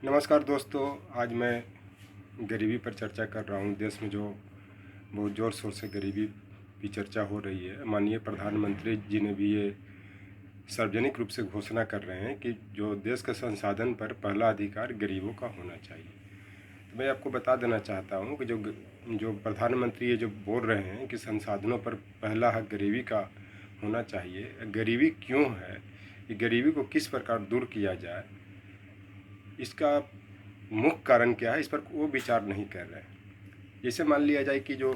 नमस्कार दोस्तों, आज मैं गरीबी पर चर्चा कर रहा हूँ। देश में जो बहुत ज़ोर शोर से गरीबी की चर्चा हो रही है, माननीय प्रधानमंत्री जी ने भी ये सार्वजनिक रूप से घोषणा कर रहे हैं कि जो देश के संसाधन पर पहला अधिकार गरीबों का होना चाहिए। तो मैं आपको बता देना चाहता हूँ कि जो प्रधानमंत्री ये जो बोल रहे हैं कि संसाधनों पर पहला हक गरीबी का होना चाहिए, गरीबी क्यों है, कि गरीबी को किस प्रकार दूर किया जाए, इसका मुख्य कारण क्या है, इस पर वो विचार नहीं कर रहे हैं। जैसे मान लिया जाए कि जो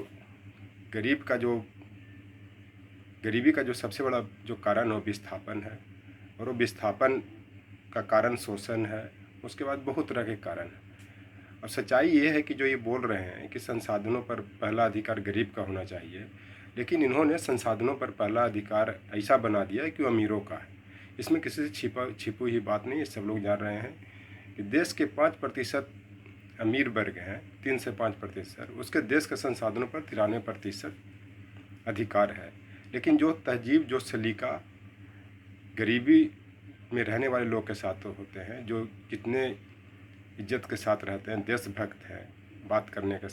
गरीब का जो गरीबी का जो सबसे बड़ा जो कारण है वो विस्थापन है, और वो विस्थापन का कारण शोषण है। उसके बाद बहुत तरह के कारण हैं। अब सच्चाई ये है कि जो ये बोल रहे हैं कि संसाधनों पर पहला अधिकार गरीब का होना चाहिए, लेकिन इन्होंने संसाधनों पर पहला अधिकार ऐसा बना दिया है कि वो अमीरों का है। इसमें किसी से छिपी हुई बात नहीं है, सब लोग जान रहे हैं कि देश के 5% अमीर वर्ग हैं, 3 से 5%। उसके देश के संसाधनों पर 93% अधिकार है। लेकिन जो तहजीब, जो सलीका गरीबी में रहने वाले लोग के साथ होते हैं, जो कितने इज्जत के साथ रहते हैं, देशभक्त हैं, बात करने का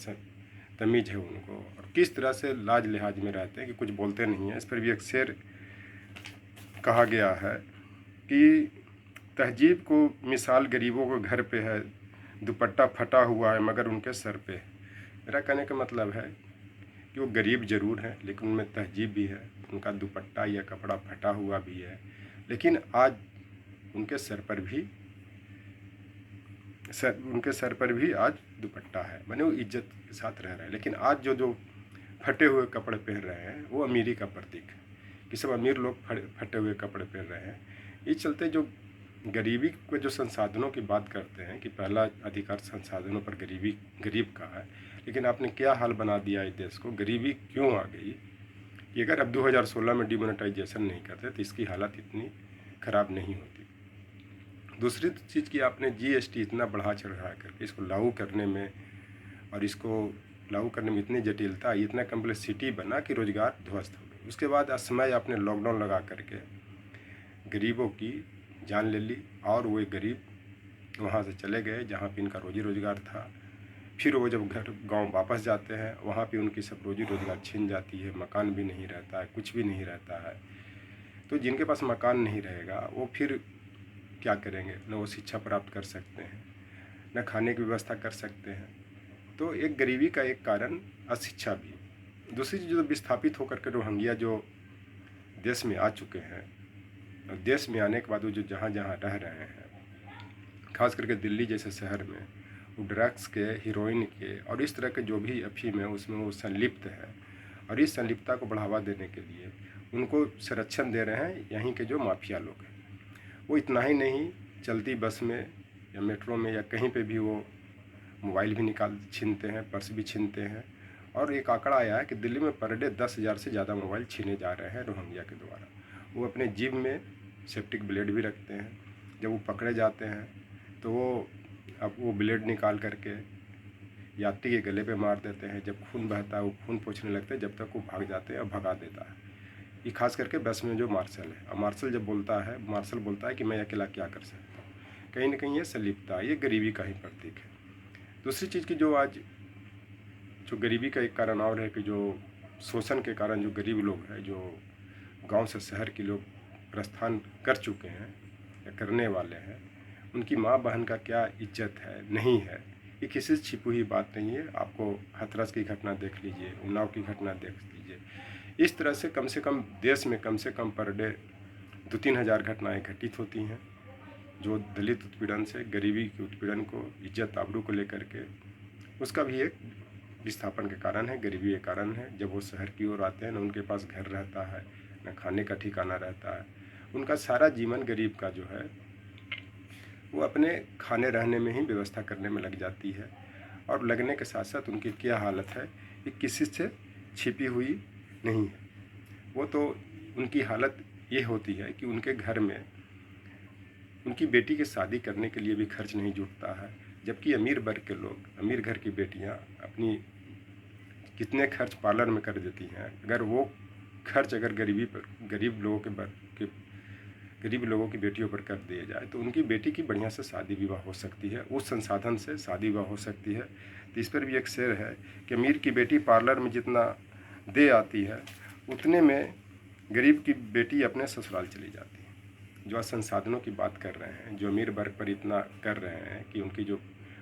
तमीज़ है उनको, और किस तरह से लाज लिहाज में रहते हैं कि कुछ बोलते नहीं हैं। इस पर भी एक शेर कहा गया है कि तहजीब को मिसाल गरीबों को घर पे है, दुपट्टा फटा हुआ है मगर उनके सर पे है। मेरा कहने का मतलब है कि वो गरीब ज़रूर हैं, लेकिन उनमें तहजीब भी है। उनका दुपट्टा या कपड़ा फटा हुआ भी है, लेकिन आज उनके सर पर भी आज दुपट्टा है, माने वो इज्जत के साथ रह रहे हैं। लेकिन आज जो फटे हुए कपड़े पहन रहे हैं वो अमीरी का प्रतीक है, कि सब अमीर लोग फटे हुए कपड़े पहन रहे हैं। इस चलते जो गरीबी के जो संसाधनों की बात करते हैं कि पहला अधिकार संसाधनों पर गरीब का है, लेकिन आपने क्या हाल बना दिया इस देश को। गरीबी क्यों आ गई कि अगर अब 2016 में डिमोनेटाइजेशन नहीं करते तो इसकी हालत इतनी ख़राब नहीं होती। दूसरी चीज़ कि आपने जीएसटी इतना बढ़ा चढ़ा करके इसको लागू करने में, और इसको लागू करने में इतनी जटिलता, इतना कम्प्लेक्सिटी बना कि रोज़गार ध्वस्त हो गई। उसके बाद असमय आपने लॉकडाउन लगा करके गरीबों की जान ले ली, और वो गरीब वहाँ से चले गए जहाँ पे इनका रोजी रोज़गार था। फिर वो जब घर गांव वापस जाते हैं, वहाँ पे उनकी सब रोजी रोज़गार छिन जाती है, मकान भी नहीं रहता है, कुछ भी नहीं रहता है। तो जिनके पास मकान नहीं रहेगा वो फिर क्या करेंगे? न वो शिक्षा प्राप्त कर सकते हैं, न खाने की व्यवस्था कर सकते हैं। तो एक गरीबी का एक कारण अशिक्षा भी। दूसरी चीज़, जो विस्थापित होकर के रोहिंग्या जो देश में आ चुके हैं, देश में आने के बाद वो जो जहाँ जहाँ रह रहे हैं, खास करके दिल्ली जैसे शहर में, वो ड्रग्स के, हीरोइन के और इस तरह के जो भी अफीम है उसमें वो संलिप्त है। और इस संलिप्तता को बढ़ावा देने के लिए उनको संरक्षण दे रहे हैं यहीं के जो माफिया लोग हैं। वो इतना ही नहीं, चलती बस में या मेट्रो में या कहीं पे भी वो मोबाइल भी छीनते हैं, पर्स भी छीनते हैं। और एक आंकड़ा आया है कि दिल्ली में पर डे 10,000 से ज़्यादा मोबाइल छीने जा रहे हैं रोहिंग्या के द्वारा। वो अपने जेब में सेप्टिक ब्लेड भी रखते हैं। जब वो पकड़े जाते हैं तो वो ब्लेड निकाल करके यात्री के गले पे मार देते हैं। जब खून बहता है वो खून पोंछने लगते हैं, जब तक वो भाग जाते हैं और भगा देता है। ये खास करके बस में जो मार्शल है, और मार्शल बोलता है कि मैं अकेला क्या कर सकता हूँ। कहीं ना कहीं ये संलिप्तता, ये गरीबी का ही प्रतीक है। दूसरी चीज़ की जो आज जो गरीबी का एक कारण और है कि जो शोषण के कारण जो गरीब लोग हैं, जो गांव से शहर के लोग प्रस्थान कर चुके हैं या करने वाले हैं, उनकी माँ बहन का क्या इज्जत है, नहीं है। ये किसी से छिपी हुई बात नहीं है। आपको हाथरस की घटना देख लीजिए, उन्नाव की घटना देख लीजिए। इस तरह से कम देश में कम से कम पर डे 2-3 हज़ार घटनाएँ घटित होती हैं, जो दलित उत्पीड़न से, गरीबी के उत्पीड़न को, इज्जत आबरू को लेकर के। उसका भी एक विस्थापन के कारण है, गरीबी के कारण है। जब वो शहर की ओर आते हैं, न उनके पास घर रहता है, न खाने का ठिकाना रहता है। उनका सारा जीवन गरीब का जो है वो अपने खाने रहने में ही व्यवस्था करने में लग जाती है। और लगने के साथ साथ उनकी क्या हालत है ये किसी से छिपी हुई नहीं है। वो तो उनकी हालत ये होती है कि उनके घर में उनकी बेटी की शादी करने के लिए भी खर्च नहीं जुटता है, जबकि अमीर वर्ग के लोग, अमीर घर की बेटियां अपनी कितने खर्च पार्लर में कर देती हैं। अगर वो खर्च गरीब लोगों के गरीब लोगों की बेटियों पर कर दिया जाए तो उनकी बेटी की बढ़िया से शादी विवाह हो सकती है, उस संसाधन से शादी विवाह हो सकती है। तो इस पर भी एक शेर है कि अमीर की बेटी पार्लर में जितना दे आती है उतने में गरीब की बेटी अपने ससुराल चली जाती है। जो संसाधनों की बात कर रहे हैं, जो अमीर वर्ग पर इतना कर रहे हैं कि उनकी जो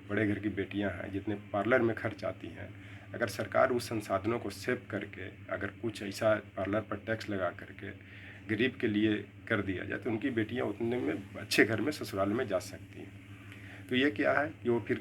बड़े घर की बेटियां हैं जितने पार्लर में खर्च आती हैं, अगर सरकार उस संसाधनों को सेव करके अगर कुछ ऐसा पार्लर पर टैक्स लगा करके गरीब के लिए कर दिया जाए तो उनकी बेटियां उतने में अच्छे घर में ससुराल में जा सकती हैं। तो ये क्या है कि वो फिर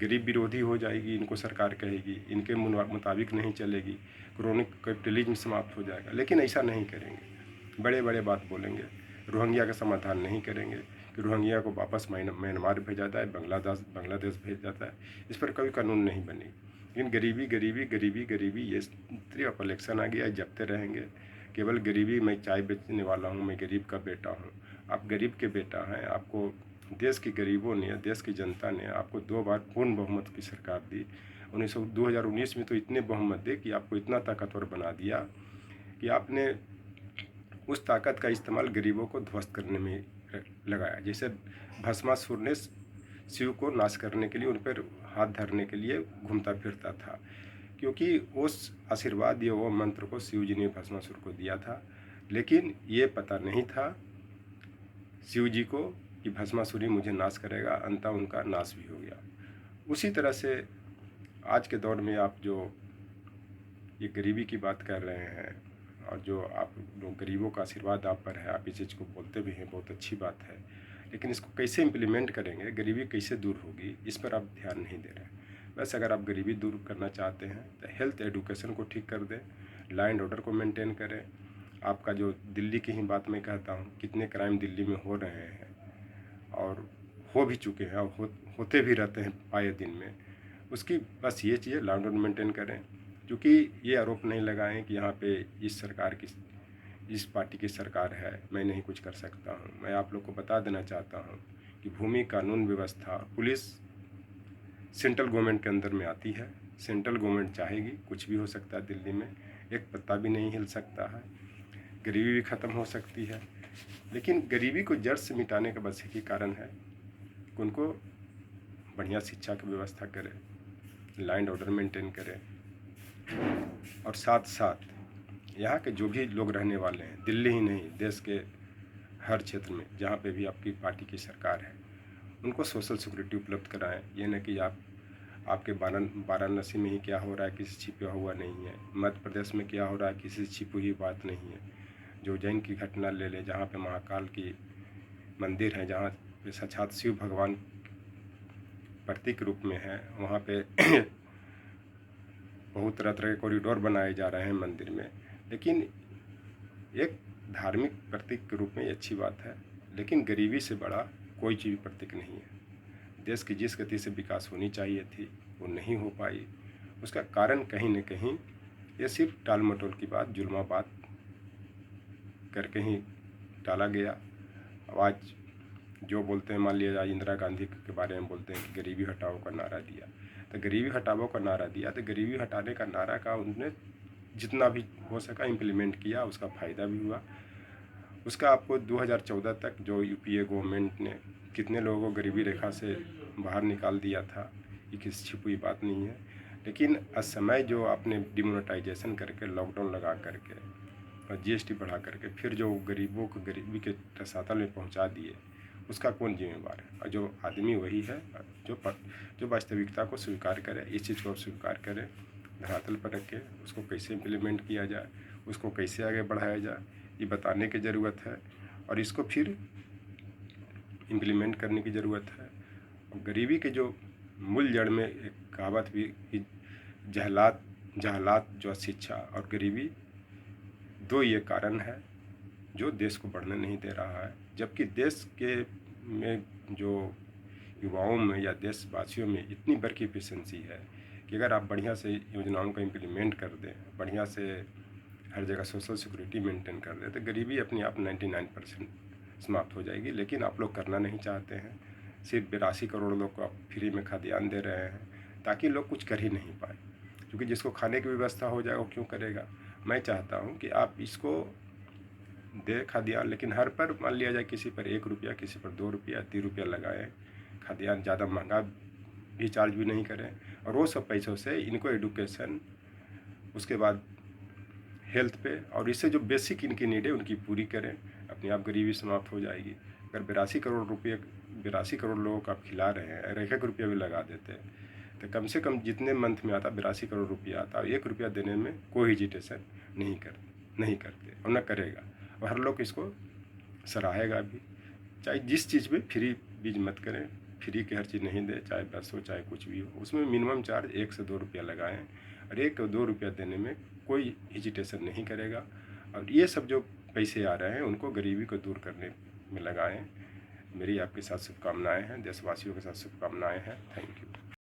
गरीब विरोधी हो जाएगी, इनको सरकार कहेगी, इनके मुताबिक नहीं चलेगी, क्रोनिक कैपिटलिज्म समाप्त हो जाएगा। लेकिन ऐसा नहीं करेंगे, बड़े बड़े बात बोलेंगे, रोहिंग्या का समाधान नहीं करेंगे कि रोहिंग्या को वापस म्यांमार भेजा जाए, बांग्लादेश भेज जाता है, इस पर कोई कानून नहीं बनेगी। लेकिन गरीबी गरीबी गरीबी गरीबी ये सिर्फ इलेक्शन आ गया, जपते रहेंगे केवल गरीबी। मैं चाय बेचने वाला हूँ, मैं गरीब का बेटा हूँ। आप गरीब के बेटा हैं, आपको देश के गरीबों ने, देश की जनता ने आपको 2 बार पूर्ण बहुमत की सरकार दी। 2019 में तो इतने बहुमत दे कि आपको इतना ताकतवर बना दिया कि आपने उस ताकत का इस्तेमाल गरीबों को ध्वस्त करने में लगाया। जैसे भस्मासुर ने शिव को नाश करने के लिए उन पर हाथ धरने के लिए घूमता फिरता था, क्योंकि उस आशीर्वाद या वो मंत्र को शिव जी ने भस्मासुर को दिया था। लेकिन ये पता नहीं था शिव जी को कि भस्मासुर ही मुझे नाश करेगा, अंततः उनका नाश भी हो गया। उसी तरह से आज के दौर में आप जो ये गरीबी की बात कर रहे हैं और जो आप लोग गरीबों का आशीर्वाद आप पर है, आप इस चीज़ को बोलते भी हैं, बहुत अच्छी बात है, लेकिन इसको कैसे इम्प्लीमेंट करेंगे, गरीबी कैसे दूर होगी, इस पर आप ध्यान नहीं दे रहे हैं। बस अगर आप गरीबी दूर करना चाहते हैं तो हेल्थ एडुकेशन को ठीक कर दें, लॉ एंड ऑर्डर को मेंटेन करें। आपका जो दिल्ली की ही बात मैं कहता हूँ, कितने क्राइम दिल्ली में हो रहे हैं और हो भी चुके हैं और होते भी रहते हैं आए दिन में। उसकी बस ये चीज़ लॉ एंड ऑर्डर मेंटेन करें, क्योंकि ये आरोप नहीं लगाएं कि यहाँ पे इस सरकार की, इस पार्टी की सरकार है, मैं नहीं कुछ कर सकता हूँ। मैं आप लोग को बता देना चाहता हूँ कि भूमि, कानून व्यवस्था, पुलिस सेंट्रल गवर्नमेंट के अंदर में आती है। सेंट्रल गवर्नमेंट चाहेगी कुछ भी हो सकता है दिल्ली में, एक पत्ता भी नहीं हिल सकता है, गरीबी भी ख़त्म हो सकती है। लेकिन गरीबी को जड़ से मिटाने का बस एक ही कारण है कि उनको बढ़िया शिक्षा की व्यवस्था करें, लॉ एंड ऑर्डर मेंटेन करें, और साथ साथ यहाँ के जो भी लोग रहने वाले हैं, दिल्ली ही नहीं देश के हर क्षेत्र में जहाँ पे भी आपकी पार्टी की सरकार है, उनको सोशल सिक्योरिटी उपलब्ध कराएं। ये न कि आपके वाराणसी में ही क्या हो रहा है किसी छिपा हुआ नहीं है, मध्य प्रदेश में क्या हो रहा है किसी छिपी हुई बात नहीं है। जो उज्जैन की घटना ले लें, जहाँ पे महाकाल की मंदिर है, जहाँ पे साक्षात शिव भगवान प्रतीक रूप में है, वहाँ पे बहुत तरह तरह के कॉरिडोर बनाए जा रहे हैं मंदिर में। लेकिन एक धार्मिक प्रतीक के रूप में ये अच्छी बात है, लेकिन गरीबी से बड़ा कोई चीज़ प्रतीक नहीं है। देश की जिस गति से विकास होनी चाहिए थी वो नहीं हो पाई। उसका कारण कहीं न कहीं ये सिर्फ टाल मटोल की बात, जुल्मा बात करके ही टाला गया। अब आज जो बोलते हैं, मान लिया आज इंदिरा गांधी के बारे में बोलते हैं कि गरीबी हटाओ का नारा दिया, तो गरीबी हटाओ का नारा दिया तो गरीबी हटाने का नारा का उन्होंने जितना भी हो सका इम्प्लीमेंट किया, उसका फ़ायदा भी हुआ। उसका आपको 2014 तक जो यूपीए गवर्नमेंट ने कितने लोगों को गरीबी रेखा से बाहर निकाल दिया था, ये किसी छिपी हुई बात नहीं है। लेकिन असमय जो आपने डिमोनेटाइजेशन करके, लॉकडाउन लगा करके और जीएसटी बढ़ा करके फिर जो गरीबों को गरीबी के रसातल में पहुंचा दिए, उसका कौन जिम्मेवार है? और जो आदमी वही है जो वास्तविकता को स्वीकार करे, इस चीज़ को स्वीकार करे, धरातल पर रखे, उसको कैसे इम्प्लीमेंट किया जाए, उसको कैसे आगे बढ़ाया जाए, ये बताने की ज़रूरत है और इसको फिर इम्प्लीमेंट करने की ज़रूरत है। और गरीबी के जो मूल जड़ में एक कहावत भी कि जहलात जो शिक्षा और गरीबी, दो ये कारण है जो देश को बढ़ने नहीं दे रहा है। जबकि देश के में जो युवाओं में या देशवासियों में इतनी बड़ी एफिशिएंसी है कि अगर आप बढ़िया से योजनाओं का इम्प्लीमेंट कर दें, बढ़िया से हर जगह सोशल सिक्योरिटी मेंटेन कर दें, तो गरीबी अपने आप 99% समाप्त हो जाएगी। लेकिन आप लोग करना नहीं चाहते हैं। सिर्फ 82 करोड़ लोग को आप फ्री में खाद्यान्न दे रहे हैं ताकि लोग कुछ कर ही नहीं पाए, क्योंकि जिसको खाने की व्यवस्था हो जाए वो क्यों करेगा। मैं चाहता हूँ कि आप इसको दे खाद्यान्न, लेकिन हर पर मान लिया जाए किसी पर 1 रुपया, किसी पर 2 रुपया, 3 रुपया लगाएं खाद्यान्न, ज़्यादा महंगा भी चार्ज भी नहीं करें, और वो सब पैसों से इनको एडुकेशन, उसके बाद हेल्थ पे, और इससे जो बेसिक इनकी नीड है उनकी पूरी करें, अपने आप गरीबी समाप्त हो जाएगी। अगर 82 करोड़ लोगों को आप खिला रहे हैं, अगर 1-1 रुपया भी लगा देते तो कम से कम जितने मंथ में आता 82 करोड़ रुपया आता, 1 रुपया देने में कोई हिजिटेशन नहीं करते और न करेगा, और हर लोग इसको सराहेगा भी। चाहे जिस चीज़ में फ्री बीज मत करें, फ्री की हर चीज़ नहीं दे, चाहे बस हो चाहे कुछ भी हो, उसमें मिनिमम चार्ज 1 से 2 रुपया लगाएं, और 1-2 रुपया देने में कोई हिजिटेशन नहीं करेगा। और ये सब जो पैसे आ रहे हैं उनको गरीबी को दूर करने में लगाएं। मेरी आपके साथ शुभकामनाएं हैं, देशवासियों के साथ शुभकामनाएं हैं। Thank you.